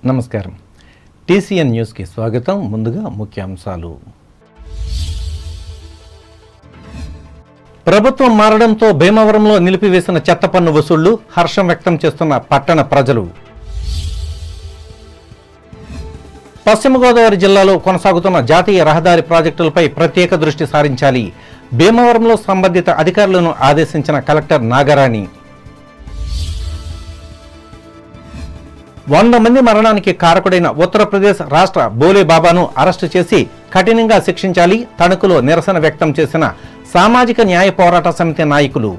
నమస్కారం. టీసీఎన్ న్యూస్కి స్వాగతం. ముందుగా ముఖ్యాంశాలు. ప్రభుత్వం మారడంతో భీమవరంలో నిలిపివేసిన చెత్త పన్ను వసూళ్లు హర్షం వ్యక్తం చేస్తున్న పట్టణ ప్రజలు. పశ్చిమ గోదావరి జిల్లాలో కొనసాగుతున్న జాతీయ రహదారి ప్రాజెక్టులపై ప్రత్యేక దృష్టి సారించాలి. భీమవరంలో సంబంధిత అధికారులను ఆదేశించిన కలెక్టర్ నాగరాణి. 100 మంది మరణానికి కారకుడైన ఉత్తరప్రదేశ్ రాష్ట్ర బోలే బాబాను అరెస్టు చేసి కఠినంగా శిక్షించాలి. తణుకులో నిరసన వ్యక్తం చేసిన సామాజిక న్యాయ పోరాట సమితి నాయకులు.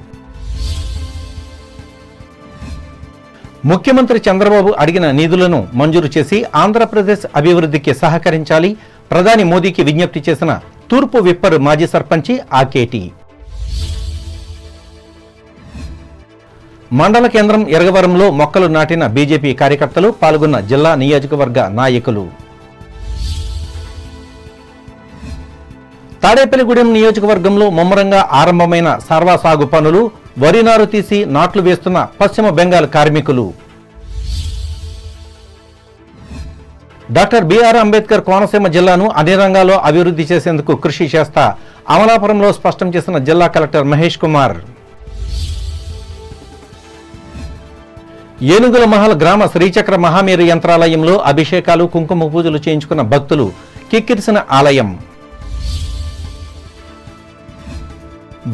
ముఖ్యమంత్రి చంద్రబాబు అడిగిన నిధులను మంజూరు చేసి ఆంధ్రప్రదేశ్ అభివృద్ధికి సహకరించాలి. ప్రధాని మోదీకి విజ్ఞప్తి చేసిన తూర్పు విప్పరు మాజీ సర్పంచి ఆకేటి. మండల కేంద్రం ఎరగవరంలో మొక్కలు నాటిన బీజేపీ కార్యకర్తలు, పాల్గొన్న జిల్లా నియోజకవర్గ నాయకులు. తాడేపల్లిగూడెం నియోజకవర్గంలో ముమ్మరంగా ఆరంభమైన సర్వ సాగు పనులు. వరి నారు తీసి నాట్లు వేస్తున్న పశ్చిమ బెంగాల్ కార్మికులు. డాక్టర్ బిఆర్ అంబేద్కర్ కోనసీమ జిల్లాను అన్ని రంగాల్లో అభివృద్ధి చేసేందుకు కృషి చేస్తా అమలాపురంలో స్పష్టం చేసిన జిల్లా కలెక్టర్ మహేష్ కుమార్. ఏనుగుల మహల్ గ్రామ శ్రీచక్ర మహామేరు యంత్రాలయంలో అభిషేకాలు, కుంకుమ పూజలు చేయించుకున్న భక్తులు కిక్కిరిసిన ఆలయం.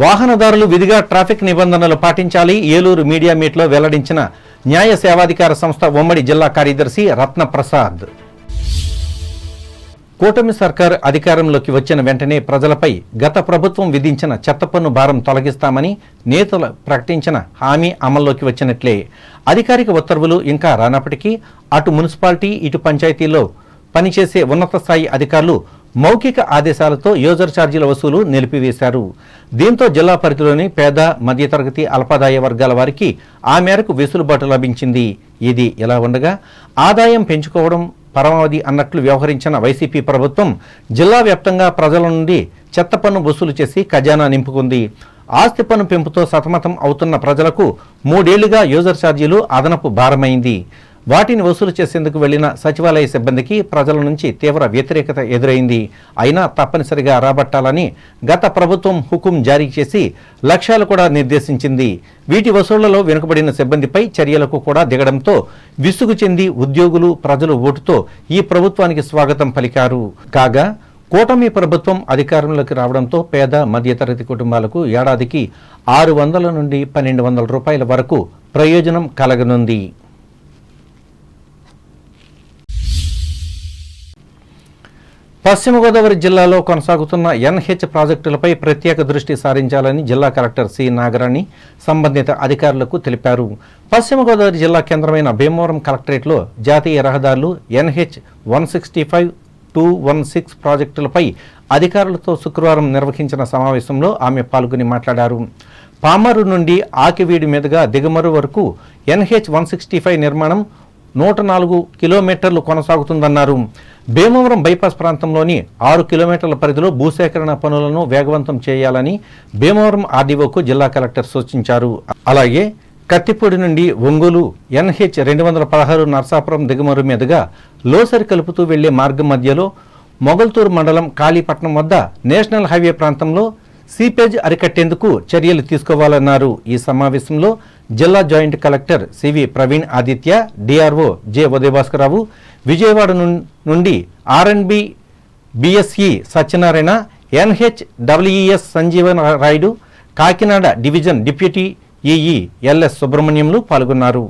వాహనదారులు విధిగా ట్రాఫిక్ నిబంధనలు పాటించాలి. ఏలూరు మీడియా మీట్లో వెల్లడించిన న్యాయ సేవాధికార సంస్థ ఉమ్మడి జిల్లా కార్యదర్శి రత్నప్రసాద్. కూటమి సర్కార్ అధికారంలోకి వచ్చిన వెంటనే ప్రజలపై గత ప్రభుత్వం విధించిన చెత్త పన్ను భారం తొలగిస్తామని నేతలు ప్రకటించిన హామీ అమల్లోకి వచ్చినట్లే. అధికారిక ఉత్తర్వులు ఇంకా రానప్పటికీ అటు మున్సిపాలిటీ ఇటు పంచాయతీల్లో పనిచేసే ఉన్నత స్థాయి అధికారులు మౌఖిక ఆదేశాలతో యూజర్ ఛార్జీల వసూలు నిలిపివేశారు. దీంతో జిల్లా పరిధిలోని పేద, మధ్యతరగతి, అల్పాదాయ వర్గాల వారికి ఆ మేరకు వెసులుబాటు లభించింది. ఇది ఇలా ఉండగా ఆదాయం పెంచుకోవడం పరమావధి అన్నట్లు వ్యవహరించిన వైసీపీ ప్రభుత్వం జిల్లా వ్యాప్తంగా ప్రజల నుండి చెత్త పన్ను వసూలు చేసి ఖజానా నింపుకుంది. ఆస్తి పన్ను పెంపుతో సతమతం అవుతున్న ప్రజలకు 3 ఏళ్లుగా యూజర్ ఛార్జీలు అదనపు భారమైంది. వాటిని వసూలు చేసేందుకు వెళ్లిన సచివాలయ సిబ్బందికి ప్రజల నుంచి తీవ్ర వ్యతిరేకత ఎదురైంది. అయినా తప్పనిసరిగా రాబట్టాలని గత ప్రభుత్వం హుకుం జారీ చేసి లక్ష్యాలు కూడా నిర్దేశించింది. వీటి వసూళ్లలో వెనుకబడిన సిబ్బందిపై చర్యలకు కూడా దిగడంతో విసుగు చెంది ఉద్యోగులు, ప్రజలు ఓటుతో ఈ ప్రభుత్వానికి స్వాగతం పలికారు. కాగా కూటమి ప్రభుత్వం అధికారంలోకి రావడంతో పేద, మధ్యతరగతి కుటుంబాలకు ఏడాదికి 600 నుండి 1200 రూపాయల వరకు ప్రయోజనం కలగనుంది. పశ్చిమ గోదావరి జిల్లాలో కొనసాగుతున్న ఎన్హెచ్ ప్రాజెక్టులపై ప్రత్యేక దృష్టి సారించాలని జిల్లా కలెక్టర్ సి నాగరాణి సంబంధిత అధికారులకు తెలిపారు. పశ్చిమ గోదావరి జిల్లా కేంద్రమైన భీమవరం కలెక్టరేట్లో జాతీయ రహదారులు NH 165, 216 ప్రాజెక్టులపై అధికారులతో శుక్రవారం నిర్వహించిన సమావేశంలో ఆమె పాల్గొని మాట్లాడారు. పామరు నుండి ఆకివీడి మీదుగా దిగమరు వరకు NH 165 నిర్మాణం 104 కిలోమీటర్లు కొనసాగుతుందన్నారు. భీమవరం బైపాస్ ప్రాంతంలోని 6 కిలోమీటర్ల పరిధిలో భూసేకరణ పనులను వేగవంతం చేయాలని భీమవరం ఆర్డీఓకు జిల్లా కలెక్టర్ సూచించారు. అలాగే కత్తిపూడి నుండి ఒంగోలు NH 216 నర్సాపురం దిగుమరు మీదుగా లోసరి కలుపుతూ వెళ్లే మార్గం మధ్యలో మొగల్తూరు మండలం కాళీపట్నం వద్ద నేషనల్ హైవే ప్రాంతంలో సీపేజ్ అరికట్టేందుకు చర్యలు తీసుకోవాలన్నారు. ఈ సమావేశంలో జిల్లా joint collector CV Praveen Aditya, DRO J Udayabhaskararao, Vijayawada నుండి RNB BSE Satyanarayana, NHWES Sanjeevan Rayudu, Kakinada division deputy EE LS సుబ్రహ్మణ్యంలు పాల్గొన్నారు.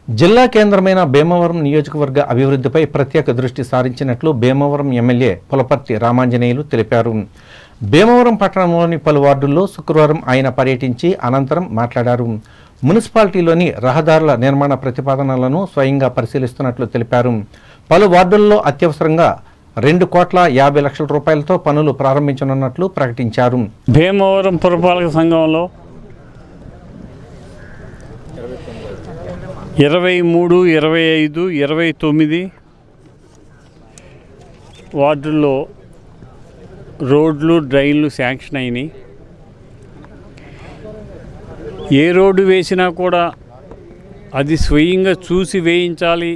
జిల్లా కేంద్రమైన భీమవరం నియోజకవర్గ అభివృద్ధిపై ప్రత్యేక దృష్టి సారించినట్లు భీమవరం ఎమ్మెల్యే పులపర్తి రామాంజనేయులు తెలిపారు. భీమవరం పట్టణంలోని పలు వార్డుల్లో శుక్రవారం ఆయన పర్యటించి అనంతరం మాట్లాడారు. మున్సిపాలిటీలోని రహదారుల నిర్మాణ ప్రతిపాదనలను స్వయంగా పరిశీలిస్తున్నట్లు తెలిపారు. పలు వార్డుల్లో అత్యవసరంగా 2,50,00,000 రూపాయలతో పనులు ప్రారంభించనున్నట్లు ప్రకటించారు. భీమవరం పురపాలక సంఘంలో 23, 25, 29 వార్డుల్లో రోడ్లు, డ్రైన్లు శాంక్షన్ అయినాయి. ఏ రోడ్డు వేసినా కూడా అది స్వయంగా చూసి వేయించాలి,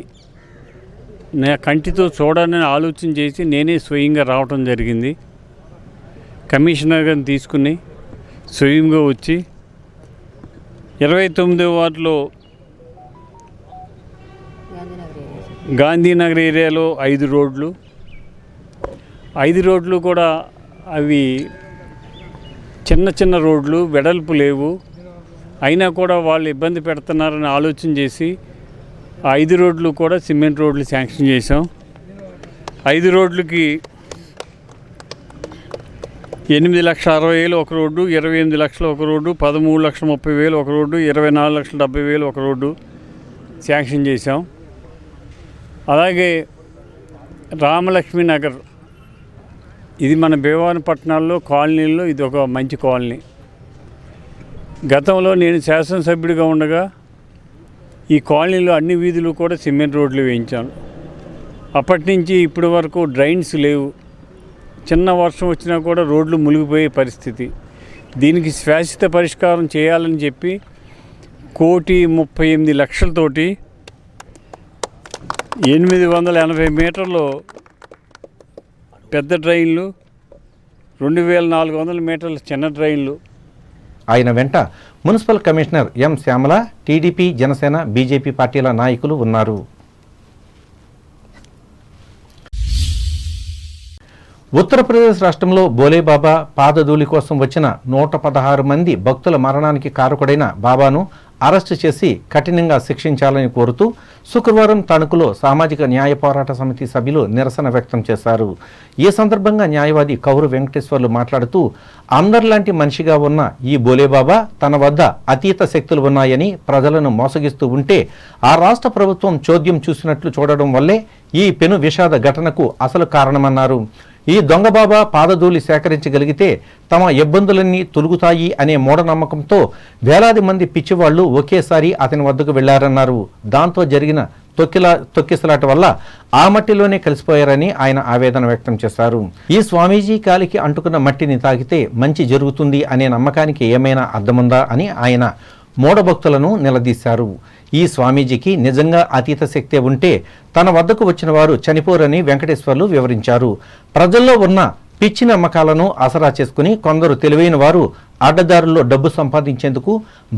నా కంటితో చూడాలని ఆలోచన చేసి నేనే స్వయంగా రావటం జరిగింది. కమిషనర్ గారిని తీసుకుని స్వయంగా వచ్చి 29వ వార్డులో గాంధీనగర్ ఏరియాలో 5 రోడ్లు, 5 రోడ్లు కూడా అవి చిన్న చిన్న రోడ్లు, వెడల్పు లేవు. అయినా కూడా వాళ్ళు ఇబ్బంది పెడుతున్నారని ఆలోచన చేసి 5 రోడ్లు కూడా సిమెంట్ రోడ్లు శాంక్షన్ చేసాం. 5 రోడ్లకి 8,60,000 ఒక రోడ్డు, 28 లక్షలు ఒక రోడ్డు, 13,30,000 ఒక రోడ్డు, 24,70,000 ఒక రోడ్డు శాంక్షన్ చేసాం. అలాగే రామలక్ష్మి నగర్, ఇది మన భీమవరపట్నాల్లో కాలనీల్లో ఇది ఒక మంచి కాలనీ. గతంలో నేను శాసనసభ్యుడిగా ఉండగా ఈ కాలనీలో అన్ని వీధులు కూడా సిమెంట్ రోడ్లు వేయించాను. అప్పటి నుంచి ఇప్పటి వరకు డ్రైన్స్ లేవు. చిన్న వర్షం వచ్చినా కూడా రోడ్లు మునిగిపోయే పరిస్థితి. దీనికి శాశ్వత పరిష్కారం చేయాలని చెప్పి 1,38,00,000తోటి 880 మీటర్లు పెద్ద డ్రైన్లు, 2,400 మీటర్ల చిన్న డ్రైన్లు. ఆయన వెంట municipal commissioner M Shyamala, TDP, Janasena, BJP పార్టీల నాయకులు ఉన్నారు. ఉత్తరప్రదేశ్ రాష్ట్రంలో బోలేబాబా పాదధూళి కోసం వచ్చిన 116 మంది భక్తుల మరణానికి కారకుడైన బాబాను అరెస్టు చేసి కఠినంగా శిక్షించాలని కోరుతూ శుక్రవారం తణుకులో సామాజిక న్యాయ పోరాట సమితి సభ్యులు నిరసన వ్యక్తం చేశారు. ఈ సందర్భంగా న్యాయవాది కౌరు వెంకటేశ్వర్లు మాట్లాడుతూ, అందరిలాంటి మనిషిగా ఉన్న ఈ బోలేబాబా తన వద్ద అతీత శక్తులు ఉన్నాయని ప్రజలను మోసగిస్తూ ఉంటే ఆ రాష్ట్ర ప్రభుత్వం చోద్యం చూసినట్లు చూడడం వల్లే ఈ పెను విషాద ఘటనకు అసలు కారణమన్నారు. ఈ దొంగ బాబా పాదధూళి సేకరించగలిగితే తమ ఇబ్బందులన్నీ తొలుగుతాయి అనే మూఢనమ్మకంతో వేలాది మంది పిచ్చివాళ్లు ఒకేసారి అతని వద్దకు వెళ్లారన్నారు. దాంతో జరిగిన తొక్కిసలాట వల్ల ఆ మట్టిలోనే కలిసిపోయారని ఆయన ఆవేదన వ్యక్తం చేశారు. ఈ స్వామీజీ కాలికి అంటుకున్న మట్టిని తాకితే మంచి జరుగుతుంది అనే నమ్మకానికి ఏమైనా అర్థముందా అని ఆయన మూఢభక్తులను నిలదీశారు. ఈ స్వామీజీకి నిజంగా అతీత శక్తే ఉంటే తన వద్దకు వచ్చిన వారు చనిపోరని వెంకటేశ్వర్లు వివరించారు. ప్రజల్లో ఉన్న పిచ్చి నమ్మకాలను ఆసరా చేసుకుని కొందరు తెలివైన వారు అడ్డదారుల్లో డబ్బు సంపాదించేందుకు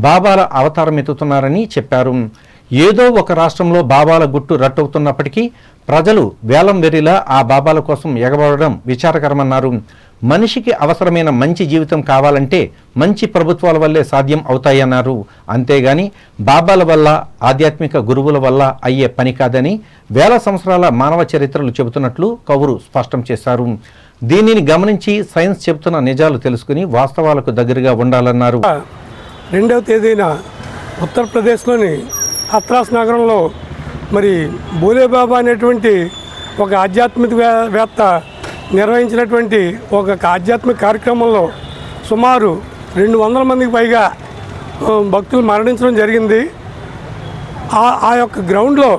బాబాల అవతారం ఎత్తుతున్నారని చెప్పారు. ఏదో ఒక రాష్ట్రంలో బాబాల గుట్టు రట్టవుతున్నప్పటికీ ప్రజలు వేలం వెర్రిలా ఆ బాబాల కోసం ఎగబడడం విచారకరమన్నారు. మనిషికి అవసరమైన మంచి జీవితం కావాలంటే మంచి ప్రభుత్వాల వల్లే సాధ్యం అవుతాయన్నారు. అంతేగాని బాబాల వల్ల, ఆధ్యాత్మిక గురువుల వల్ల అయ్యే పని కాదని వేల సంవత్సరాల మానవ చరిత్రలు చెబుతున్నట్లు కౌరు స్పష్టం చేశారు. దీనిని గమనించి సైన్స్ చెబుతున్న నిజాలు తెలుసుకుని వాస్తవాలకు దగ్గరగా ఉండాలన్నారు. 2వ తేదీన ఉత్తరప్రదేశ్లోని హత్రాస్ నగరంలో మరి బోలేబాబా అనేటువంటి ఒక ఆధ్యాత్మికవేత్త నిర్వహించినటువంటి ఒక ఆధ్యాత్మిక కార్యక్రమంలో సుమారు 200 మందికి పైగా భక్తులు మరణించడం జరిగింది. ఆ యొక్క గ్రౌండ్లో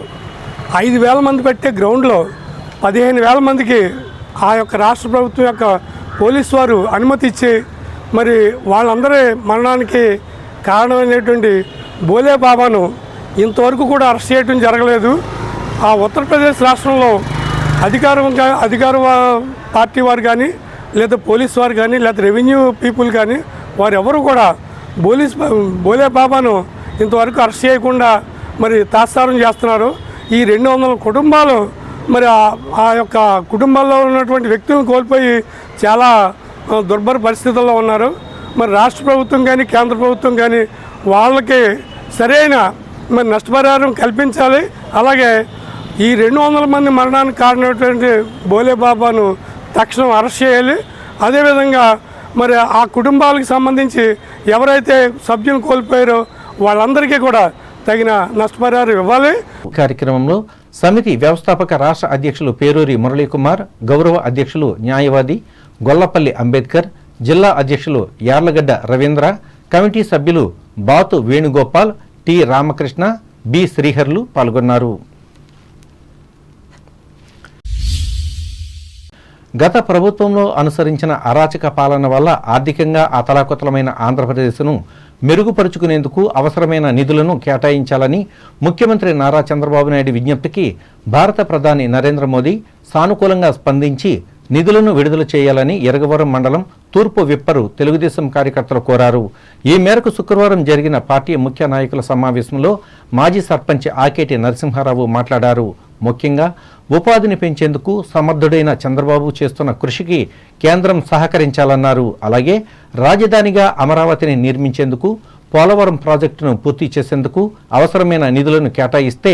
5,000 మంది పెట్టే గ్రౌండ్లో 15,000 మందికి ఆ యొక్క రాష్ట్ర ప్రభుత్వం యొక్క పోలీసు వారు అనుమతి ఇచ్చి మరి వాళ్ళందరి మరణానికి కారణమైనటువంటి బోలేబాబాను ఇంతవరకు కూడా అరెస్ట్ చేయడం జరగలేదు. ఆ ఉత్తరప్రదేశ్ రాష్ట్రంలో అధికార పార్టీ వారు కానీ లేదా పోలీసు వారు కానీ లేదా రెవెన్యూ పీపుల్ కానీ వారెవరు కూడా బోలేబాబాను ఇంతవరకు అరెస్ట్ చేయకుండా మరి తాత్సారం చేస్తున్నారు. ఈ 200 కుటుంబాలు మరి ఆ యొక్క కుటుంబాల్లో ఉన్నటువంటి వ్యక్తులను కోల్పోయి చాలా దుర్భర పరిస్థితుల్లో ఉన్నారు. మరి రాష్ట్ర ప్రభుత్వం కానీ కేంద్ర ప్రభుత్వం కానీ వాళ్ళకి సరైన మరి నష్టపరిహారం కల్పించాలి. అలాగే ఈ 200 మంది మరణానికి కారణమైనటువంటి బోలేబాబాను తక్షణం అరెస్ట్ చేయాలి. అదేవిధంగా మరి ఆ కుటుంబాలకు సంబంధించి ఎవరైతే సభ్యులు కోల్పోయారో వాళ్ళందరికీ కూడా తగిన నష్టపరిహారం ఇవ్వాలి. కార్యక్రమంలో సమితి వ్యవస్థాపక రాష్ట్ర అధ్యక్షులు పేరూరి మురళీకుమార్, గౌరవ అధ్యక్షులు న్యాయవాది గొల్లపల్లి అంబేద్కర్, జిల్లా అధ్యక్షులు యార్లగడ్డ రవీంద్ర, కమిటీ సభ్యులు బాతు వేణుగోపాల్, టి రామకృష్ణ, బి శ్రీహర్లు పాల్గొన్నారు. గత ప్రభుత్వంలో అనుసరించిన అరాచక పాలన వల్ల ఆర్థికంగా అతలాకుతలమైన ఆంధ్రప్రదేశ్ను మెరుగుపరుచుకునేందుకు అవసరమైన నిధులను కేటాయించాలని ముఖ్యమంత్రి నారా చంద్రబాబు నాయుడు విజ్ఞప్తికి భారత ప్రధాని నరేంద్ర మోదీ సానుకూలంగా స్పందించి నిధులను విడుదల చేయాలని ఎరగవరం మండలం తూర్పు విప్పరు తెలుగుదేశం కార్యకర్తలు కోరారు. ఈ మేరకు శుక్రవారం జరిగిన పార్టీ ముఖ్య నాయకుల సమావేశంలో మాజీ సర్పంచ్ ఆకేటి నరసింహారావు మాట్లాడారు. ముఖ్యంగా ఉపాధిని పెంచేందుకు సమర్థుడైన చంద్రబాబు చేస్తున్న కృషికి కేంద్రం సహకరించాలన్నారు. అలాగే రాజధానిగా అమరావతిని నిర్మించేందుకు పోలవరం ప్రాజెక్టును పూర్తి చేసేందుకు అవసరమైన నిధులను కేటాయిస్తే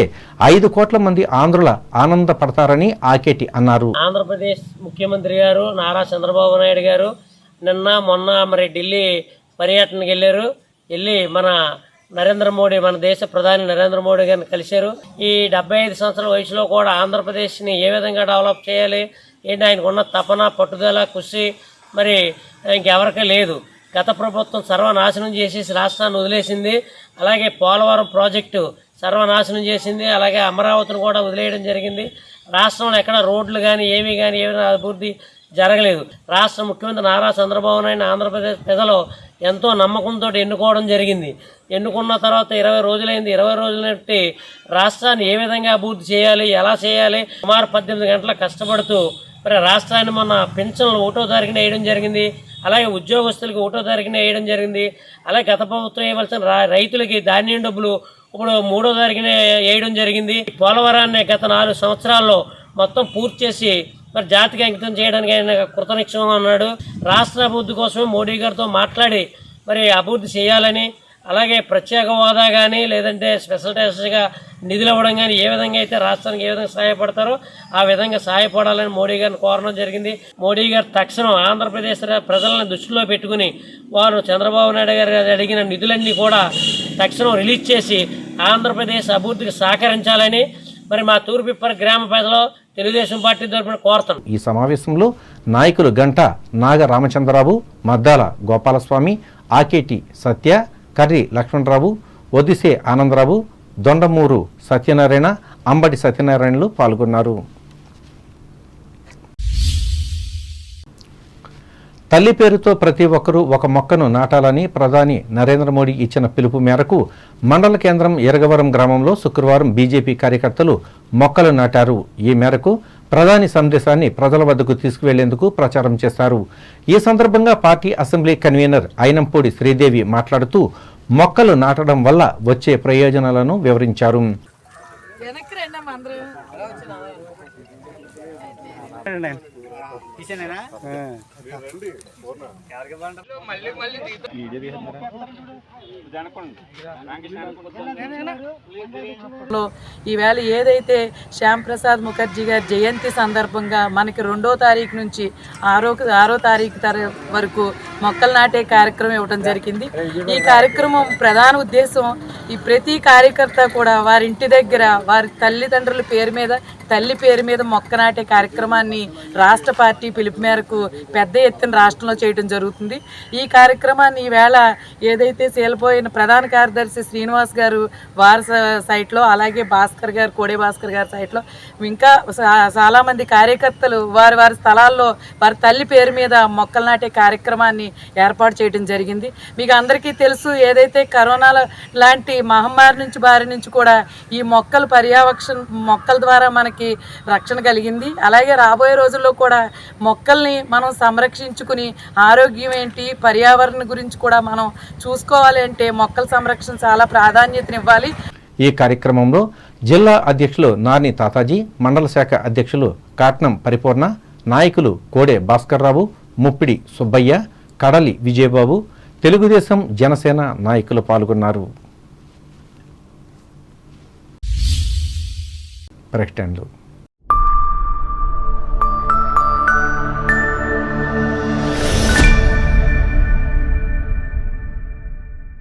5 కోట్ల మంది ఆంధ్రుల ఆనందపడతారని ఆకేటి అన్నారు. ఆంధ్రప్రదేశ్ ముఖ్యమంత్రి గారు నారా చంద్రబాబు నాయుడు గారు మొన్న మరి ఢిల్లీ పర్యటనకి వెళ్ళి మన నరేంద్ర మోడీ, మన దేశ ప్రధాని నరేంద్ర మోడీ గారిని కలిశారు. ఈ 75 సంవత్సరాల వయసులో కూడా ఆంధ్రప్రదేశ్ని ఏ విధంగా డెవలప్ చేయాలి ఏంటి ఆయనకున్న తపన, పట్టుదల, కృషి మరి ఇంకెవరికీ లేదు. గత ప్రభుత్వం సర్వనాశనం చేసేసి రాష్ట్రాన్ని వదిలేసింది. అలాగే పోలవరం ప్రాజెక్టు సర్వనాశనం చేసింది. అలాగే అమరావతిని కూడా వదిలేయడం జరిగింది. రాష్ట్రంలో ఎక్కడ రోడ్లు కానీ ఏమీ అభివృద్ధి జరగలేదు. రాష్ట్ర ముఖ్యమంత్రి నారా చంద్రబాబు నాయుడు ఆంధ్రప్రదేశ్ ప్రజలు ఎంతో నమ్మకంతో ఎన్నుకోవడం జరిగింది. ఎన్నుకున్న తర్వాత 20 రోజులైంది. 20 రోజుల నుండి రాష్ట్రాన్ని ఏ విధంగా అభివృద్ధి చేయాలి, ఎలా చేయాలి, సుమారు 18 గంటల కష్టపడుతూ మరి రాష్ట్రాన్ని మొన్న పెన్షన్లు 1వ తారీఖున వేయడం జరిగింది. అలాగే ఉద్యోగస్తులకి 1వ తారీఖున వేయడం జరిగింది. అలాగే గత ప్రభుత్వం వేయవలసిన రైతులకి ధాన్యం డబ్బులు ఇప్పుడు 3వ తారీఖున వేయడం జరిగింది. పోలవరాన్ని గత 4 సంవత్సరాల్లో మొత్తం పూర్తి చేసి మరి జాతికి అంకితం చేయడానికి ఆయన కృతనిశ్చయంగా ఉన్నాడు. రాష్ట్ర అభివృద్ధి కోసమే మోడీ గారితో మాట్లాడి మరి అభివృద్ధి చేయాలని, అలాగే ప్రత్యేక హోదా కానీ లేదంటే స్పెషల్ ట్యాక్స్గా నిధులు ఇవ్వడం కానీ ఏ విధంగా అయితే రాష్ట్రానికి ఏ విధంగా సహాయపడతారో ఆ విధంగా సహాయపడాలని మోడీ గారిని కోరడం జరిగింది. మోడీ గారు తక్షణం ఆంధ్రప్రదేశ్ ప్రజలను దృష్టిలో పెట్టుకుని వారు చంద్రబాబు నాయుడు గారు అడిగిన నిధులన్నీ కూడా తక్షణం రిలీజ్ చేసి ఆంధ్రప్రదేశ్ అభివృద్ధికి సహకరించాలని మరి మా తూర్పిప్పర్ గ్రామ ప్రజలు తెలుగుదేశం పార్టీ తరఫున కోరుతాం. ఈ సమావేశంలో నాయకులు గంట నాగ రామచంద్రరావు, మద్దాల గోపాలస్వామి, ఆకేటి సత్య, కర్రి లక్ష్మణరావు, ఒదిసే ఆనందరావు, దొండమూరు సత్యనారాయణ, అంబటి సత్యనారాయణలు పాల్గొన్నారు. తల్లి పేరుతో ప్రతి ఒక్కరూ ఒక మొక్కను నాటాలని ప్రధాని నరేంద్ర మోడీ ఇచ్చిన పిలుపు మేరకు మండల కేంద్రం ఎరగవరం గ్రామంలో శుక్రవారం బీజేపీ కార్యకర్తలు మొక్కలు నాటారు. ఈ మేరకు ప్రధాని సందేశాన్ని ప్రజల వద్దకు తీసుకువెళ్లేందుకు ప్రచారం చేశారు. ఈ సందర్భంగా party assembly convener Ainampudi Sridevi మాట్లాడుతూ మొక్కలు నాటడం వల్ల వచ్చే ప్రయోజనాలను వివరించారు. ఈవేళ ఏదైతే శ్యామ్ ప్రసాద్ ముఖర్జీ గారి జయంతి సందర్భంగా మనకి 2వ తారీఖు నుంచి 6వ తారీఖు వరకు మొక్కలు నాటే కార్యక్రమం ఇవ్వడం జరిగింది. ఈ కార్యక్రమం ప్రధాన ఉద్దేశం ఈ ప్రతి కార్యకర్త కూడా వారి ఇంటి దగ్గర వారి తల్లిదండ్రుల పేరు మీద, తల్లి పేరు మీద మొక్క నాటే కార్యక్రమాన్ని రాష్ట్ర పార్టీ పిలుపు మేరకు పెద్ద ఎత్తున రాష్ట్రంలో చేయడం జరుగుతుంది. ఈ కార్యక్రమాన్ని ఈవేళ ఏదైతే సేలిపోయిన ప్రధాన కార్యదర్శి శ్రీనివాస్ గారు వారి సైట్లో, అలాగే భాస్కర్ గారు, కోడే భాస్కర్ గారి సైట్లో ఇంకా చాలామంది కార్యకర్తలు వారి వారి స్థలాల్లో వారి తల్లి పేరు మీద మొక్కలు నాటే కార్యక్రమాన్ని ఏర్పాటు చేయడం జరిగింది. మీకు అందరికీ తెలుసు, ఏదైతే కరోనా లాంటి మహమ్మారి నుంచి బారి నుంచి కూడా ఈ మొక్కల మొక్కల ద్వారా మనకి రక్షణ కలిగింది. అలాగే రాబోయే రోజుల్లో కూడా మొక్కల్ని మనం సంరక్షించుకుని ఆరోగ్యం ఏంటి, పర్యావరణ గురించి కూడా మనం చూసుకోవాలి అంటే మొక్కల సంరక్షణ చాలా ప్రాధాన్యతనివ్వాలి. ఈ కార్యక్రమంలో జిల్లా అధ్యక్షులు నాని తాతాజీ, మండల శాఖ అధ్యక్షులు కాట్నం పరిపూర్ణ, నాయకులు కోడే భాస్కర్ రావు, ముప్పిడి సుబ్బయ్య, కడలి విజయబాబు, తెలుగుదేశం జనసేన నాయకులు పాల్గొన్నారు. ప్రకటనలు.